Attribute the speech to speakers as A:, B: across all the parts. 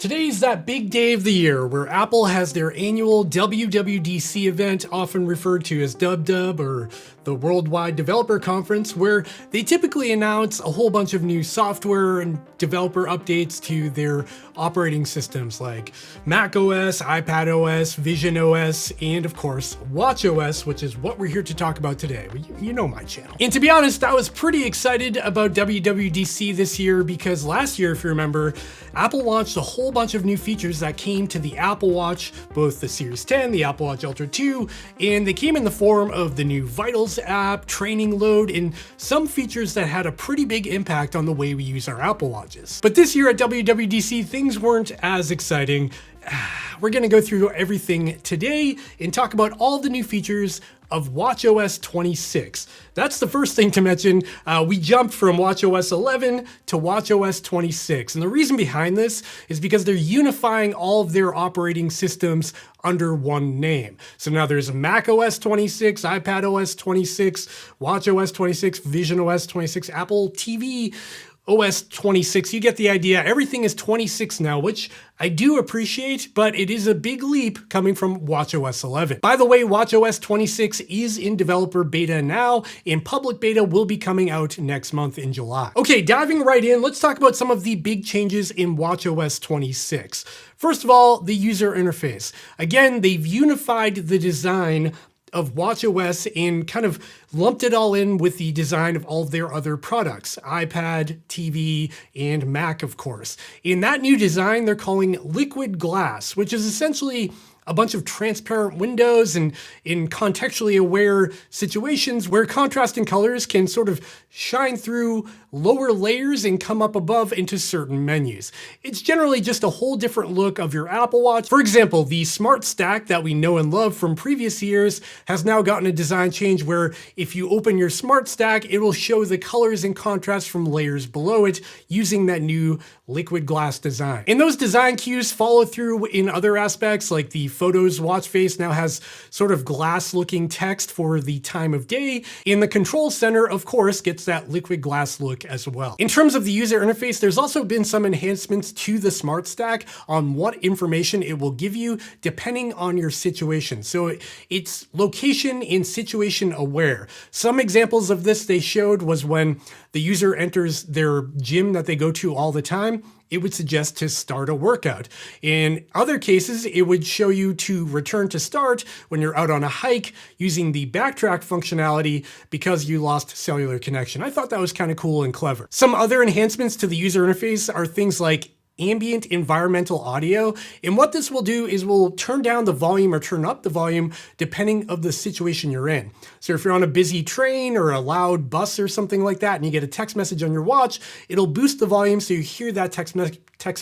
A: Today's that big day of the year where Apple has their annual WWDC event, often referred to as DubDub or the Worldwide Developer Conference, where they typically announce a whole bunch of new software and developer updates to their operating systems like macOS, iPadOS, visionOS, and of course, watchOS, which is what we're here to talk about today. You know my channel. And to be honest, I was pretty excited about WWDC this year because last year, if you remember, Apple launched a whole bunch of new features that came to the Apple Watch, both the Series 10, the Apple Watch Ultra 2, and they came in the form of the new Vitals app, training load, and some features that had a pretty big impact on the way we use our Apple Watches. But this year at WWDC, things weren't as exciting. We're gonna go through everything today and talk about all the new features of watchOS 26. That's the first thing to mention. We jumped from watchOS 11 to watchOS 26. And the reason behind this is because they're unifying all of their operating systems under one name. So now there's macOS 26, iPadOS 26, watchOS 26, visionOS 26, Apple TV OS 26, you get the idea. Everything is 26 now, which I do appreciate, but it is a big leap coming from watchOS 11. By the way, watchOS 26 is in developer beta now, and public beta will be coming out next month in July. Okay, diving right in, let's talk about some of the big changes in watchOS 26. First of all, the user interface. Again, they've unified the design of watchOS and kind of lumped it all in with the design of all of their other products, iPad, TV, and Mac, of course. In that new design, they're calling liquid glass, which is essentially a bunch of transparent windows and in contextually aware situations where contrasting colors can sort of shine through lower layers and come up above into certain menus. It's generally just a whole different look of your Apple Watch. For example, the Smart Stack that we know and love from previous years has now gotten a design change where if you open your Smart Stack, it will show the colors and contrast from layers below it using that new liquid glass design. And those design cues follow through in other aspects, like the Photos watch face now has sort of glass looking text for the time of day. And the control center, of course, gets that liquid glass look as well. In terms of the user interface, there's also been some enhancements to the Smart Stack on what information it will give you depending on your situation. So it's location and situation aware. Some examples of this they showed was when the user enters their gym that they go to all the time, it would suggest to start a workout. In other cases, it would show you to return to start when you're out on a hike using the backtrack functionality because you lost cellular connection. I thought that was kind of cool and clever. Some other enhancements to the user interface are things like ambient environmental audio. And what this will do is we'll turn down the volume or turn up the volume depending of the situation you're in. So if you're on a busy train or a loud bus or something like that and you get a text message on your watch, it'll boost the volume so you hear that text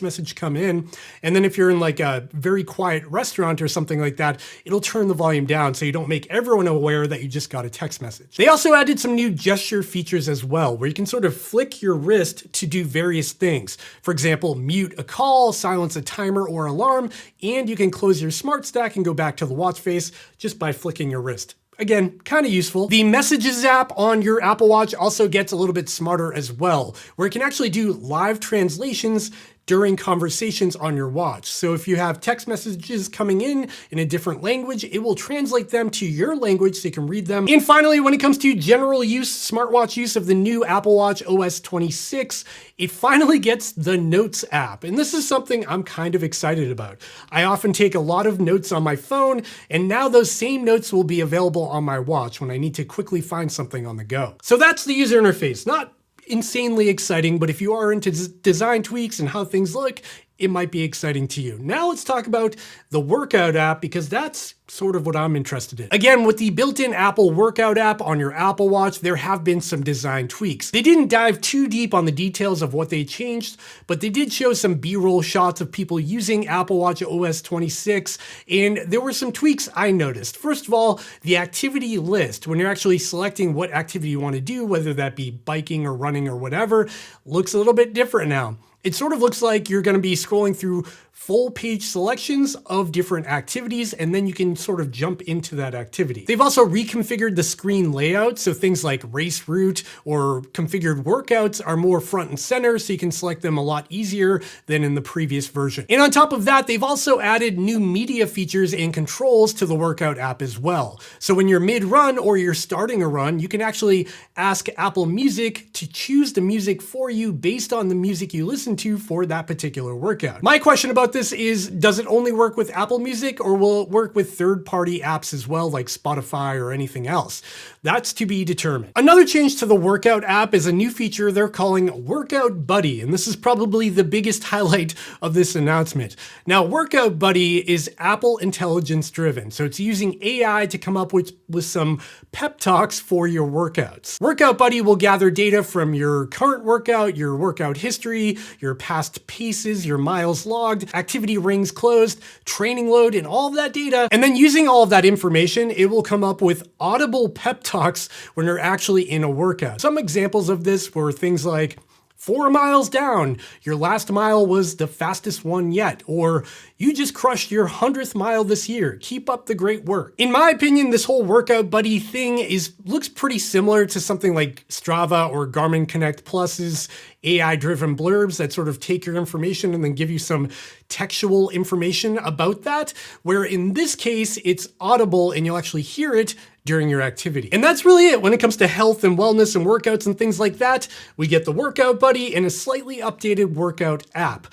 A: message come in. And then if you're in like a very quiet restaurant or something like that, it'll turn the volume down so you don't make everyone aware that you just got a text message. They also added some new gesture features as well, where you can sort of flick your wrist to do various things. For example, mute a call, silence a timer or alarm, and you can close your Smart Stack and go back to the watch face just by flicking your wrist. Again, kind of useful. The Messages app on your Apple Watch also gets a little bit smarter as well, where it can actually do live translations during conversations on your watch. So if you have text messages coming in a different language, it will translate them to your language so you can read them. And finally, when it comes to general use, smartwatch use of the new Apple Watch OS 26, it finally gets the Notes app. And this is something I'm kind of excited about. I often take a lot of notes on my phone, and now those same notes will be available on my watch when I need to quickly find something on the go. So that's the user interface. Not insanely exciting, but if you are into design tweaks and how things look, it might be exciting to you. Now let's talk about the Workout app because that's sort of what I'm interested in. Again, with the built-in Apple Workout app on your Apple Watch, there have been some design tweaks. They didn't dive too deep on the details of what they changed, but they did show some B-roll shots of people using Apple Watch OS 26, and there were some tweaks I noticed. First of all, the activity list, when you're actually selecting what activity you want to do, whether that be biking or running or whatever, looks a little bit different now. It sort of looks like you're going to be scrolling through full page selections of different activities, and then you can sort of jump into that activity. They've also reconfigured the screen layout, so things like race route or configured workouts are more front and center, so you can select them a lot easier than in the previous version. And on top of that, they've also added new media features and controls to the workout app as well. So when you're mid-run or you're starting a run, you can actually ask Apple Music to choose the music for you based on the music you listen to for that particular workout. My question about this is, does it only work with Apple Music, or will it work with third-party apps as well, like Spotify or anything else? That's to be determined. Another change to the workout app is a new feature they're calling Workout Buddy, and this is probably the biggest highlight of this announcement. Now, Workout Buddy is Apple intelligence driven, so it's using AI to come up with some pep talks for your workouts. Workout Buddy will gather data from your current workout, your workout history, your past paces, your miles logged, activity rings closed, training load, and all of that data. And then using all of that information, it will come up with audible pep talks when you're actually in a workout. Some examples of this were things like, 4 miles down, your last mile was the fastest one yet, or you just crushed your 100th mile this year. Keep up the great work. In my opinion, this whole Workout Buddy thing looks pretty similar to something like Strava or Garmin Connect Plus's AI-driven blurbs that sort of take your information and then give you some textual information about that, where in this case, it's audible and you'll actually hear it during your activity. And that's really it when it comes to health and wellness and workouts and things like that. We get the Workout Buddy and a slightly updated workout app.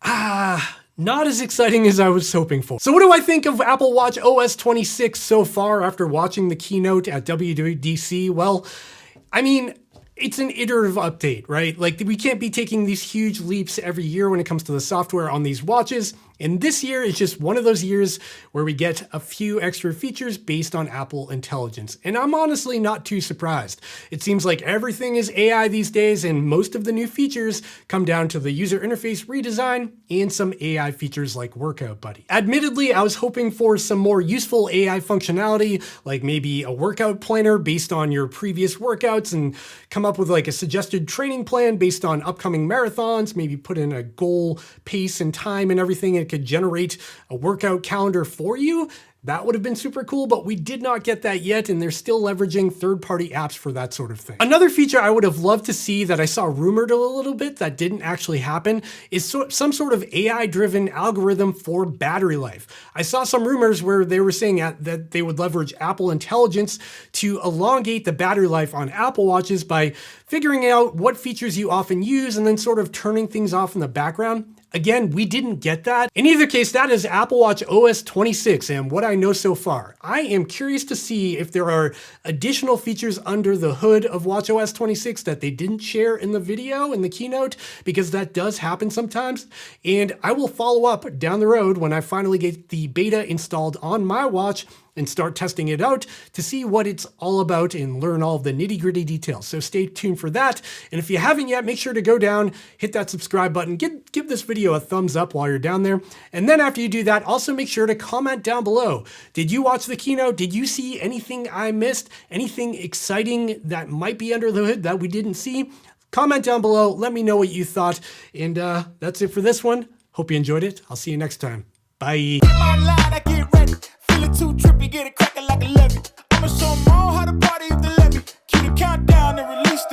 A: Not as exciting as I was hoping for. So what do I think of Apple Watch OS 26 so far after watching the keynote at WWDC? Well, I mean, it's an iterative update, right? Like, we can't be taking these huge leaps every year when it comes to the software on these watches. And this year is just one of those years where we get a few extra features based on Apple intelligence. And I'm honestly not too surprised. It seems like everything is AI these days, and most of the new features come down to the user interface redesign and some AI features like Workout Buddy. Admittedly, I was hoping for some more useful AI functionality, like maybe a workout planner based on your previous workouts and come up with like a suggested training plan based on upcoming marathons, maybe put in a goal, pace, and time and everything. It could generate a workout calendar for you. That would have been super cool, but we did not get that yet, and they're still leveraging third-party apps for that sort of thing. Another feature I would have loved to see that I saw rumored a little bit that didn't actually happen is some sort of AI-driven algorithm for battery life. I saw some rumors where they were saying that they would leverage Apple intelligence to elongate the battery life on Apple Watches by figuring out what features you often use and then sort of turning things off in the background. Again, we didn't get that. In either case, that is Apple Watch OS 26 and what I know so far. I am curious to see if there are additional features under the hood of watchOS 26 that they didn't share in the video, in the keynote, because that does happen sometimes. And I will follow up down the road when I finally get the beta installed on my watch and start testing it out to see what it's all about and learn all of the nitty-gritty details. So stay tuned for that. And if you haven't yet, make sure to go down, hit that subscribe button, give this video a thumbs up while you're down there. And then after you do that, also make sure to comment down below. Did you watch the keynote? Did you see anything I missed? Anything exciting that might be under the hood that we didn't see? Comment down below. Let me know what you thought. And that's it for this one. Hope you enjoyed it. I'll see you next time. Bye.
B: Too trippy, get it cracking like a levy. I'ma show 'em all how to party if they let me. Cue the countdown and release